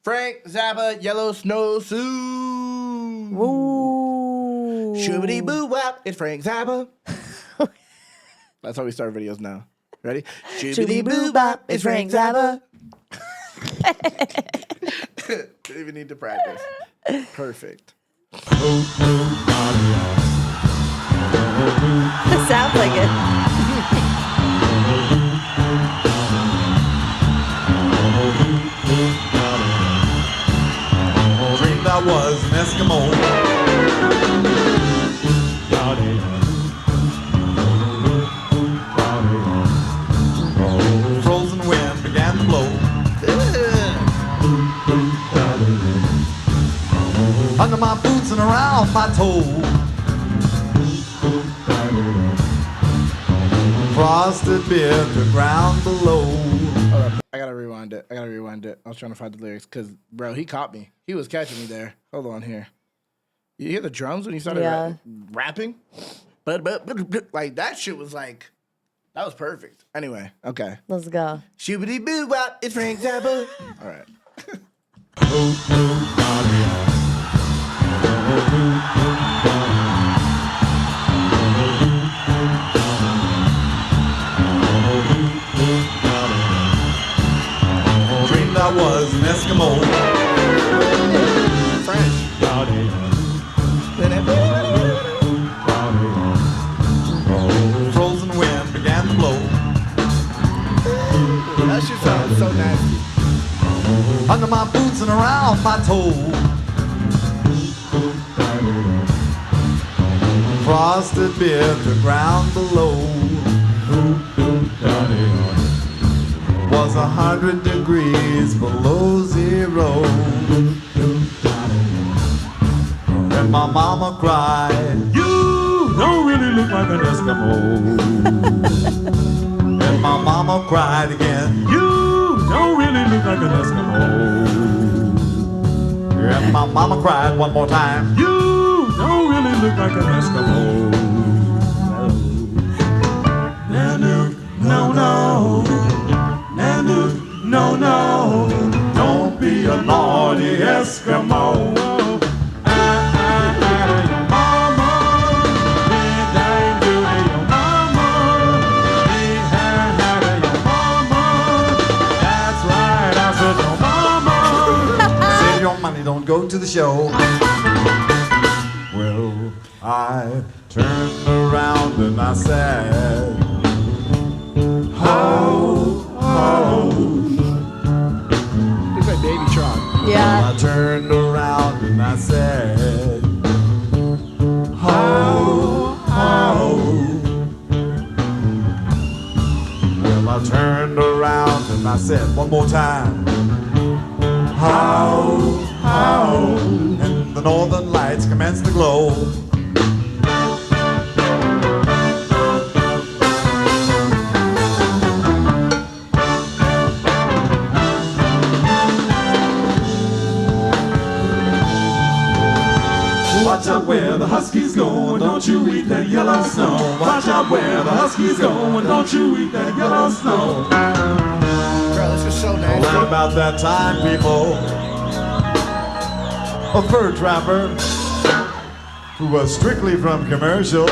Frank Zappa, Yellow Snowsuit. Ooh. Shoobity boo wop, it's Frank Zappa. That's how we start videos now. Ready? Shoobity boo bop, it's Frank Zappa. Don't even need to practice. Perfect. It sounds like it. Dreamed I was an Eskimo. Frozen wind began to blow. Under my boots and around my toe. Frosted beer to ground below. Hold up. I gotta rewind it. I was trying to find the lyrics because, bro, he caught me. He was catching me there. Hold on here. You hear the drums when he started rapping? But like that shit was like, that was perfect. Anyway, okay. Let's go. Shoobity boo wop, it's Frank Zappa. All right. Dreamed I was an Eskimo. French. Frozen wind began to blow. That shit sounds so nasty. Under my boots and around my toe. Frosted beer to ground below. Was 100 degrees below zero. And my mama cried, "You don't really look like an Eskimo." And my mama cried again, "You don't really look like an Eskimo." And my mama cried one more time, "You don't really look like an Eskimo." Nanook, no, no. Nanook, no, no. Don't be a naughty Eskimo. Don't go to the show. Well, I turned around and I said, "Ho, ho." Looks like Baby Tron. Yeah. Well, I turned around and I said, "Ho, ho." Well, I turned around and I said one more time, "Ho, ho," and the northern lights commenced to glow. Watch out where the Huskies going, don't you eat that yellow snow. Watch out where the Huskies going, don't you eat that yellow snow. Bro, this is so nasty. Well, about that time, people, a fur trapper who was strictly from commercial.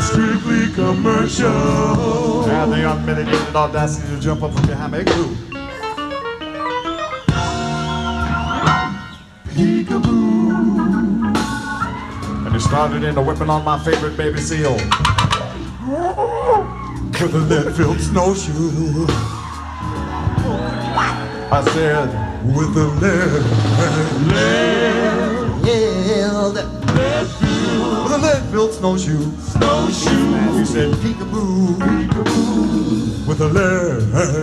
Strictly commercial. And the young men needed audacity to jump up from behind me. Peekaboo. And he started into whipping on my favorite baby seal with a lead-filled snowshoe. I said, with a with a lead-filled snowshoe. He said, peekaboo, peekaboo, with a lead-filled,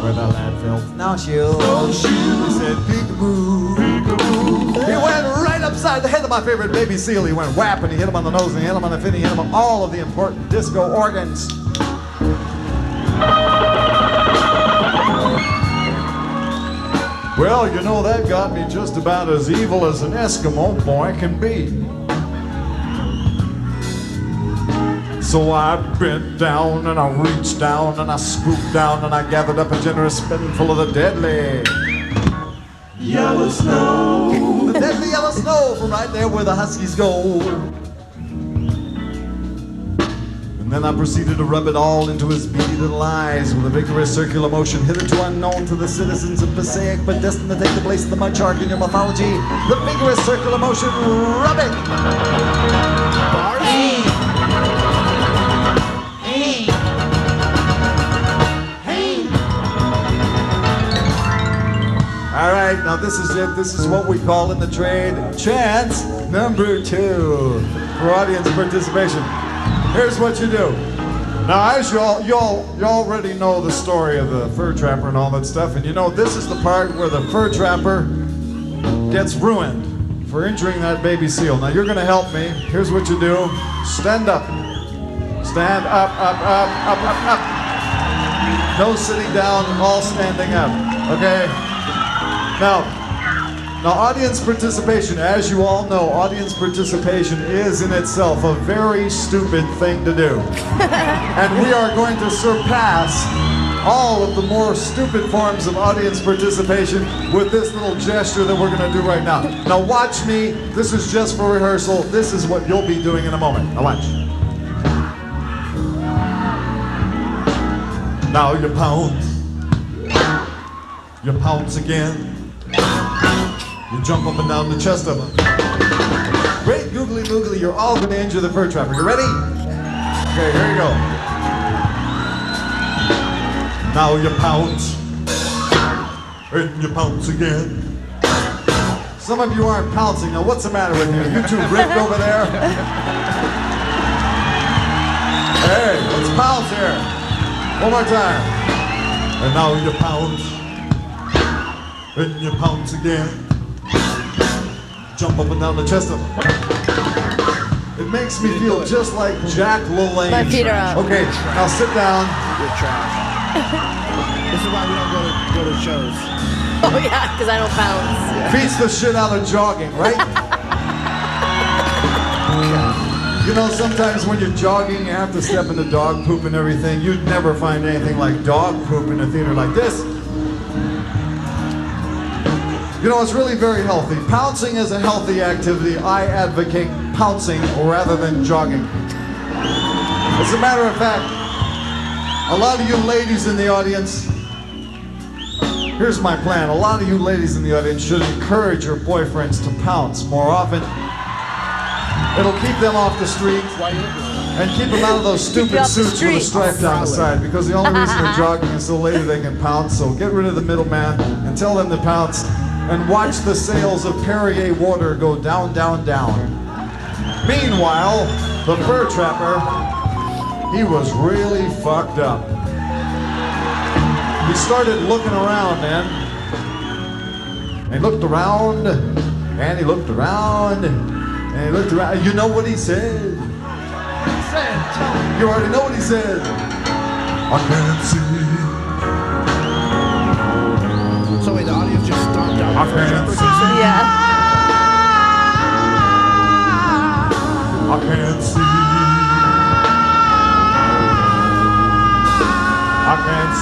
with a lead-filled snowshoe. He said, peekaboo, peekaboo. He went right upside the head of my favorite baby seal. He went whap and he hit him on the nose and he hit him on the fin. He hit him on all of the important disco organs. Well, you know, that got me just about as evil as an Eskimo boy can be. So I bent down and I reached down and I scooped down and I gathered up a generous spoonful of the deadly yellow snow. The deadly yellow snow from right there where the huskies go. And then I proceeded to rub it all into his beady little eyes with a vigorous circular motion hitherto unknown to the citizens of Passaic, but destined to take the place of the mud shark in your mythology. The vigorous circular motion, rub it! Hey! Hey! Hey! All right, now this is it. This is what we call in the trade chance number 2 for audience participation. Here's what you do. Now, as you already know the story of the fur trapper and all that stuff, and you know this is the part where the fur trapper gets ruined for injuring that baby seal. Now, you're gonna help me. Here's what you do. Stand up. Stand up, up, up, up, up, up. No sitting down, all standing up, okay? Now, audience participation, as you all know, audience participation is in itself a very stupid thing to do. And we are going to surpass all of the more stupid forms of audience participation with this little gesture that we're going to do right now. Now watch me. This is just for rehearsal. This is what you'll be doing in a moment. Now watch. Now you pounce. You pounce again. You jump up and down the chest of them. Great googly moogly, you're all gonna injure the fur trapper. You ready? Okay, here you go. Now you pounce. And you pounce again. Some of you aren't pouncing. Now what's the matter with you? You two ripped over there? Hey, let's pounce here. One more time. And now you pounce. And you pounce again. Jump up and down the chest of them. It makes me feel just like Jack LaLanne. My feet are up. Okay, now sit down. You're trash. This is why we don't go to shows. Oh yeah, because I don't bounce. Beats the shit out of jogging, right? You know, sometimes when you're jogging, you have to step into dog poop and everything. You'd never find anything like dog poop in a theater like this. You know, it's really very healthy. Pouncing is a healthy activity. I advocate pouncing rather than jogging. As a matter of fact, a lot of you ladies in the audience, here's my plan. A lot of you ladies in the audience should encourage your boyfriends to pounce more often. It'll keep them off the street and keep them out of those stupid suits with a stripe down the side, because the only reason they're jogging is so later they can pounce. So get rid of the middleman and tell them to pounce. And watch the sales of Perrier water go down, down, down. Meanwhile, the fur trapper, he was really fucked up. He started looking around then. And he looked around, and he looked around, and he looked around. You know what he said? You already know what he said. I can't see. So wait, the audience just stomped out. I can't see. Yeah. I can't see. I can't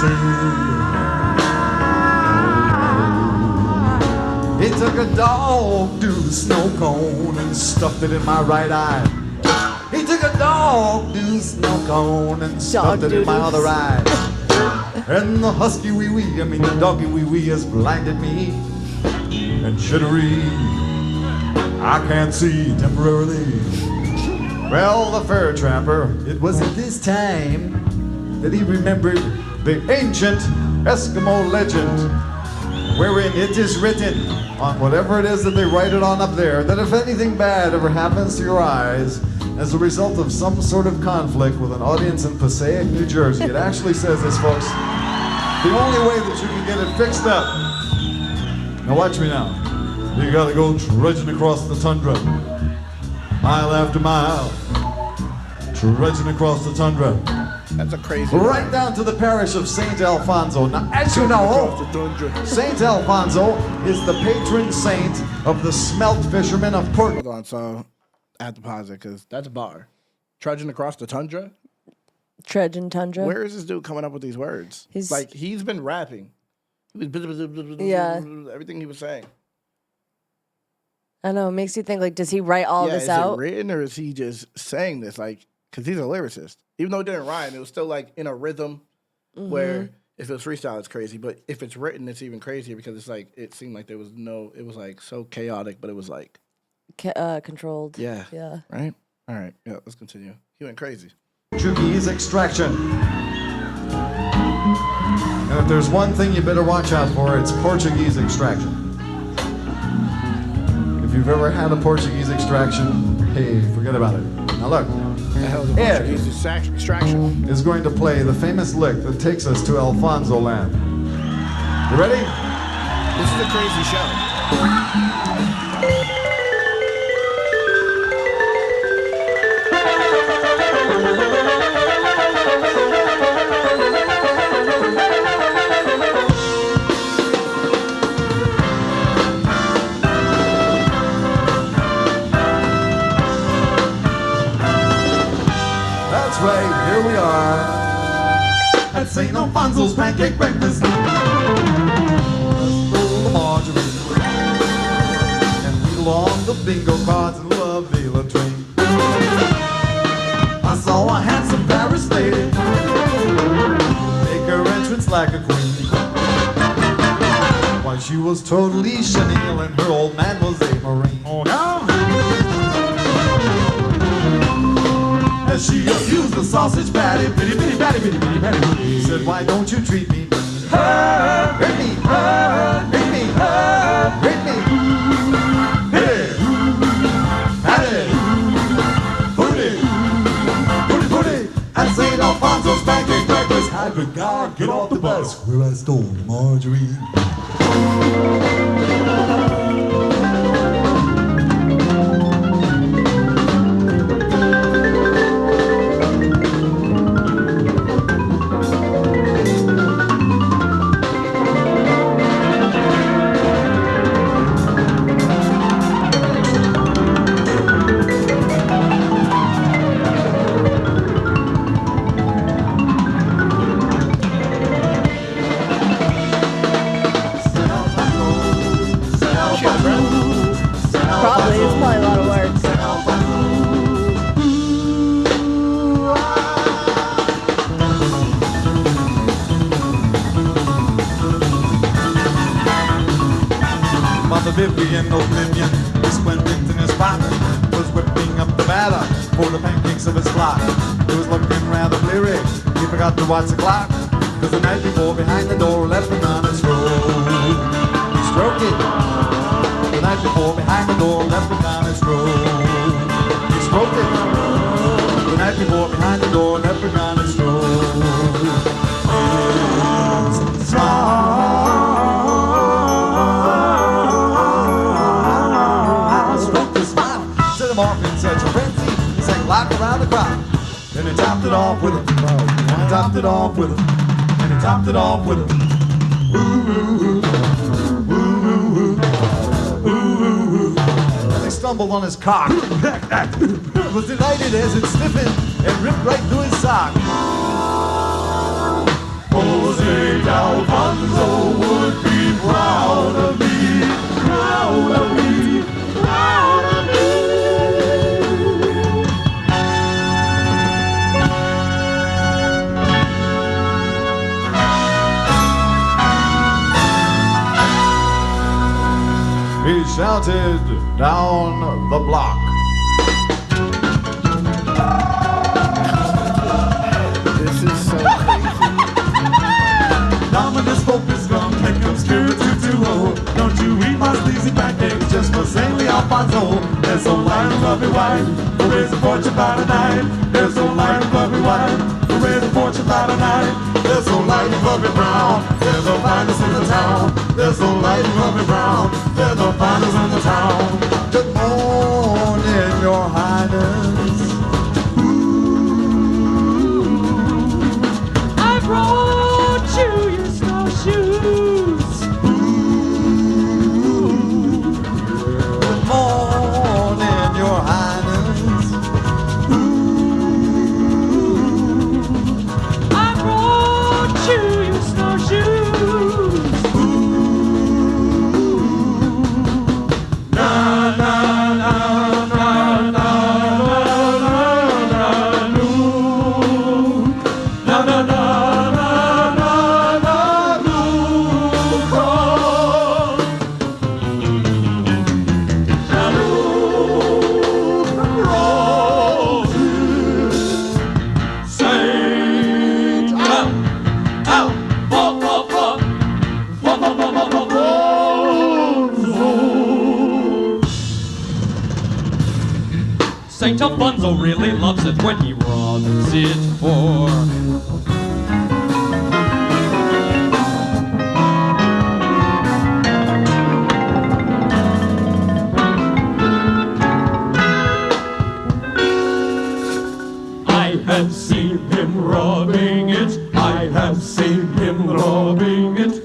see. He took a dog to the snow cone and stuffed it in my right eye. He took a dog to the snow cone and stuffed it in my other eye. And the husky wee-wee, the doggy wee-wee has blinded me. And shittery, I can't see temporarily. Well, the fur trapper, it was at this time that he remembered the ancient Eskimo legend, wherein it is written on whatever it is that they write it on up there, that if anything bad ever happens to your eyes as a result of some sort of conflict with an audience in Passaic, New Jersey, it actually says this, folks. The only way that you can get it fixed up. Now watch me now. You gotta go trudging across the tundra. Mile after mile. Trudging across the tundra. That's a crazy Right down to the parish of St. Alfonso. Now, as you know, St. Alfonso is the patron saint of the smelt fishermen of Portland. Hold on, so I have to pause it because that's a bar. Trudging across the tundra? Trudge and Tundra. Where is this dude coming up with these words? He's been rapping. Yeah. Everything he was saying. I know. It makes you think, like, does he write all this out? Is it written or is he just saying this? Like, because he's a lyricist. Even though it didn't rhyme, it was still, like, in a rhythm where if it was freestyle, it's crazy. But if it's written, it's even crazier because it's like, it seemed like it was like so chaotic, but it was like. Controlled. Yeah. Yeah. Right? All right. Yeah, let's continue. He went crazy. Portuguese extraction. And if there's one thing you better watch out for, it's Portuguese extraction. If you've ever had a Portuguese extraction, hey, forget about it. Now look, The hell is a Portuguese extraction? is going to play the famous lick that takes us to Alfonzo land. You ready? This is a crazy show. Right, here we are at St. Alfonso's pancake breakfast. Let's roll the margarine and wheel on the bingo cards and love Vila train. I saw a handsome Paris lady make her entrance like a queen. Why, she was totally chenille and her old man was a Marine. Oh no! As she abused the sausage patty, bitty bitty patty, bitty bitty patty. He said, why don't you treat me? Hurt me, hurt me, hurt me. Hit it, pat it, put it, put it. At St. Alfonso's pancake breakfast, how could God get off the bus where I stole the margarine? Probably. It's probably a lot of words. Mother Vivian Oblivion, Miss Quentin in his pocket, was whipping up the batter for the pancakes of his flock. He was looking rather bleary, he forgot to watch the clock, cause the night before behind the door left him on his road. Stroke it. The night before behind the door left him on his road. He stroked it. The night before behind the door left him on his road. Stroked his smile, set him off in such a frenzy. He sang loud around the crowd. Then he topped it off with him. And he topped it off with him. And he topped it off with him. Ooh, ooh, ooh. And he stumbled on his cock. Was delighted as it stiffened and ripped right through his sock. Jose Alfonso would be proud of me, proud of me, proud of me. He shouted down the block. This is so crazy. Dominus Focus gonna make them spiritual. Don't you eat my sleazy pancakes just for St. Alfonso. There's no light and fluffy white, who raise a fortune by the night. There's no light and fluffy white, who raise a fortune by the night. There's no light and fluffy brown, there's no finest in the town. There's no light and fluffy brown, there's no finest in the town. Good morning, your highness. I brought you your snowshoes. Good morning, your highness. Alfonzo really loves it when he rubs it for. I have seen him rubbing it. I have seen him rubbing it.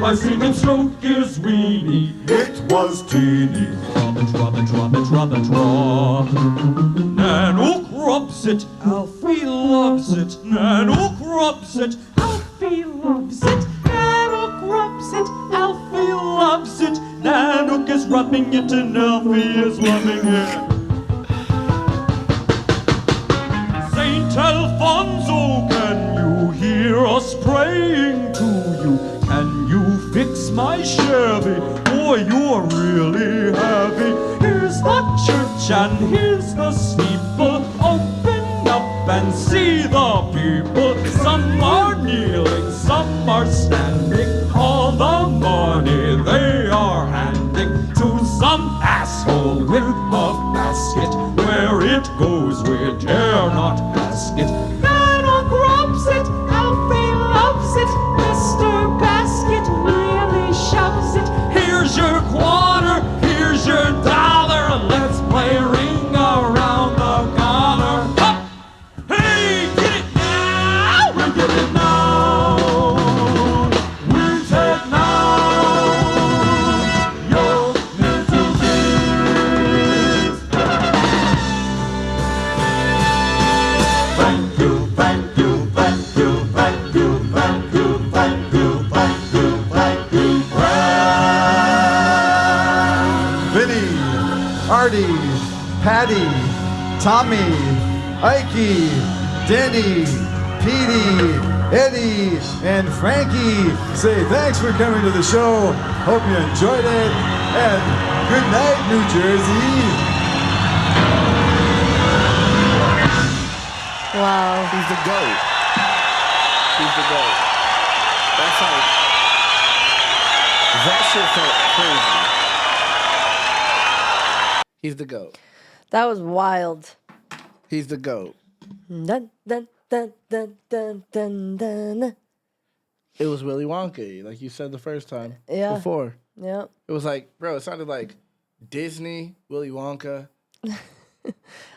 I've seen him stroke his weenie. It was teeny. Rub it, rub it, rub it, rub it, rub. Nanook rubs it, Alfie loves it. Nanook rubs it, Alfie loves it. Nanook rubs it, Alfie loves it. Nanook is rubbing it and Alfie is loving it. Saint Alfonzo, can you hear us praying to you? Can you fix my Chevy? Boy, you're really heavy. Here's the church and here's the steeple. Open up and see the people. Some are kneeling, some are standing. All the money they are handing to some asshole with a basket. Where it goes, we dare not ask it. Nanook rubs it, Alfie loves it. Mr. Basket really shoves it. Here's your quarter, here's your dollar. Let's play ring around the corner. Up! Hey, get it now! We get it now! We take now your little kids. Thank you, thank you, thank you, thank you, thank you, thank you, thank you, thank you, Vinny, Artie, Patty, Tommy, Ikey, Denny, Petey, Eddie, and Frankie say thanks for coming to the show. Hope you enjoyed it. And good night, New Jersey. Wow. He's the GOAT. He's the GOAT. That's like, that shit felt crazy. He's the GOAT. That was wild. He's the GOAT. Dun, dun, dun, dun, dun, dun, dun. It was Willy Wonka, like you said the first time. Yeah. Before. Yep. It was like, bro, it sounded like Disney, Willy Wonka. A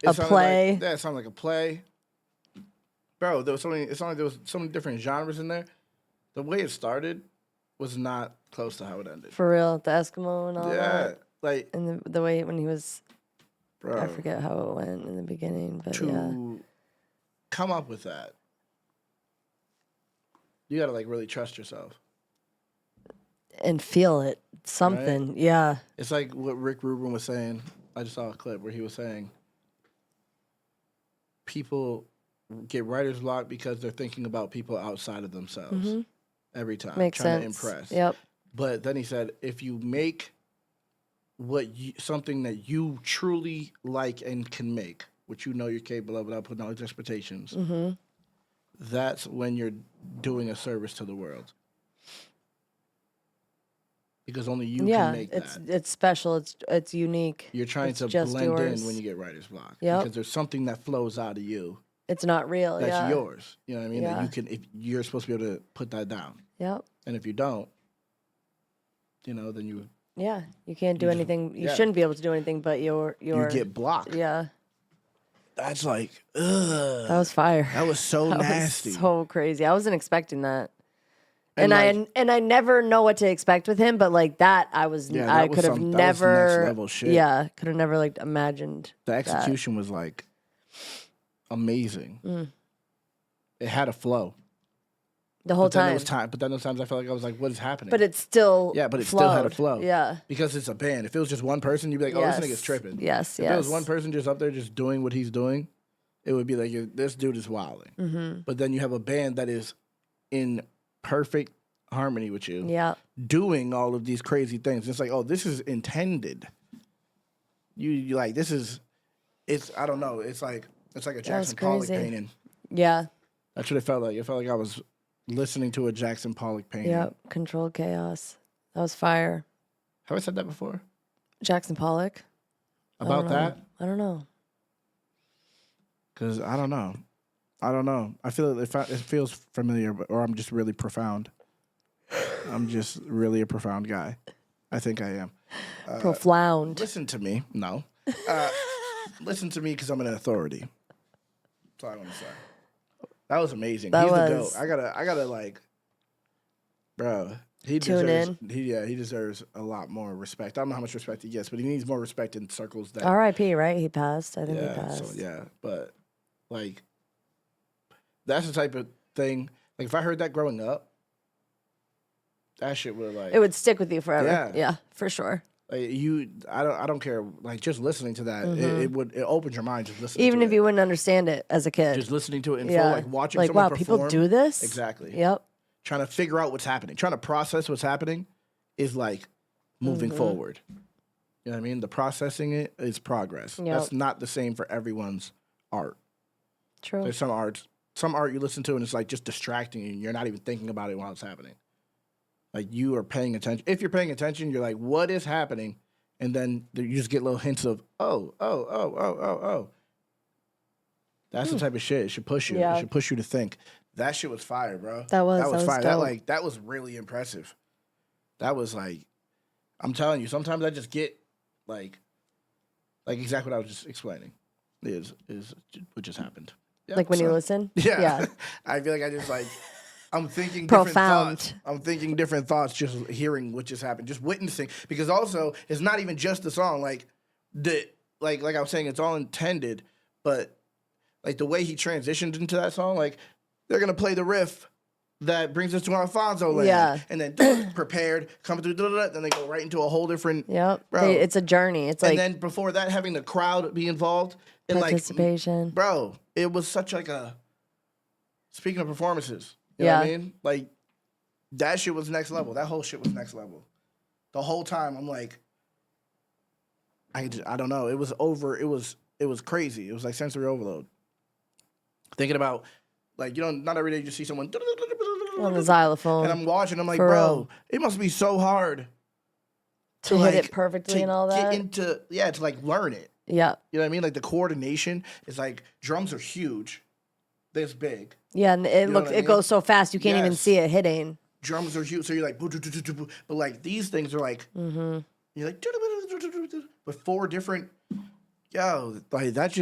sounded play. Like, yeah, it sounded like a play. Bro, there was so many. It sounded like there was so many different genres in there. The way it started was not close to how it ended. For real, the Eskimo and all Yeah, that. like, And the way when he was, bro, I forget how it went in the beginning, but to yeah. come up with that, you gotta like really trust yourself. And feel it. Something. Yeah. It's like what Rick Rubin was saying. I just saw a clip where he was saying people get writer's block because they're thinking about people outside of themselves every time, Makes trying sense. to impress. Yep. But then he said, if you make something that you truly like and can make, which you know you're capable of without putting all these expectations, that's when you're doing a service to the world. Because only you can make that. It's special. It's unique. You're trying It's to just blend yours. in when you get writer's block. Yep. Because there's something that flows out of you It's not real. that's yours. You know what I mean? That Yeah. you can, if you're supposed to be able to put that down. Yep. And if you don't, then you Yeah. You can't do just- anything. You yeah. shouldn't be able to do anything but your you get blocked. Yeah. That's like, ugh. That was fire. That was so That was nasty. so crazy. I wasn't expecting that. And And I never know what to expect with him, but like that, I was Yeah, I that was could have that was never next level shit. Yeah, could have never like imagined The that. execution was like amazing. It had a flow. the whole But then there time. was time. But then those times I felt like I was like, what is happening? But it still yeah, but it still had a flowed. flow. Yeah. Because it's a band. If it was just one person, you'd be like, oh, this Yes. nigga's tripping. Yes, If there was yes. one person just up there just doing what he's doing, it would be like, this dude is wilding. Mm-hmm. But then you have a band that is in perfect harmony with you, Yeah. doing all of these crazy things. It's like, oh, this is intended. You like, this is, it's, I don't know. It's like a Jackson Pollock crazy. painting. Yeah. That's what it felt like. It felt like I was listening to a Jackson Pollock painting. Yep. Controlled chaos. That was fire. Have I said that before? Jackson Pollock. about that? I don't know. Because I don't know. I feel it feels familiar, or I'm just really profound. I'm just really a profound guy. I think I am. Profound. Listen to me. No. Listen to me because I'm an authority. That's all I want to say. That was amazing. He's the GOAT. I gotta like, bro. He deserves a lot more respect. I don't know how much respect he gets, but he needs more respect in circles that. R.I.P. Right? He passed. I think he passed. So yeah, but like, that's the type of thing. Like, if I heard that growing up, that shit would like. It would stick with you forever. Yeah, yeah, for sure. Like I don't care. Like, just listening to that, it opens your mind. Just listening. Even to if it. you wouldn't understand it as a kid. Just listening to it in full, like watching like, someone wow, perform. people do this? Exactly. Yep. Trying to figure out what's happening, trying to process what's happening is like moving forward. You know what I mean? The processing it is progress. Yep. That's not the same for everyone's art. True. There's some art you listen to and it's like just distracting you and you're not even thinking about it while it's happening. Like, you are paying attention. If you're paying attention, you're like, what is happening? And then you just get little hints of, oh. That's the type of shit. It should push you. Yeah. It should push you to think. That shit was fire, bro. That was fire. dope. That was really impressive. That was like, I'm telling you, sometimes I just get like exactly what I was just explaining is what just happened. Yeah, like when you listen? Yeah. I feel like I just like, I'm thinking Profound. different thoughts. I'm thinking different thoughts just hearing what just happened, just witnessing. Because also, it's not even just the song. Like I was saying, it's all intended, but like the way he transitioned into that song, like they're gonna play the riff that brings us to Alfonzo land. Yeah. And then prepared, come through, then they go right into a whole different. Yep. Bro. It's a journey. It's like. And then before that, having the crowd be involved. And participation. Like, bro, it was such like a. Speaking of performances, you know what I mean? Like, that shit was next level. That whole shit was next level. The whole time, I'm like, I don't know. It was crazy. It was like sensory overload. Thinking about, like, not every day you just see someone on the xylophone. And I'm watching. I'm like, For bro, real. it must be so hard to hit it perfectly and all that. To like learn it. Yeah. You know what I mean? Like, the coordination is like, drums are huge. This big. Yeah, and it goes so fast you can't even see it hitting. Drums are huge, so you're like, but like these things are like, you're like, with 4 different, like that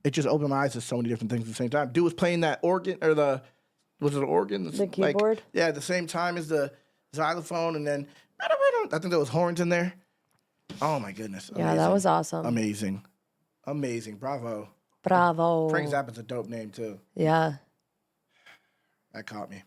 it just opened my eyes to so many different things at the same time. Dude was playing that organ, or was it an organ? The keyboard? Like, at the same time as the xylophone, and then, I think there was horns in there. Oh my goodness. Amazing. Yeah, that was awesome. Amazing. Bravo. Bravo. Frank Zappa's a dope name too. Yeah. That caught me.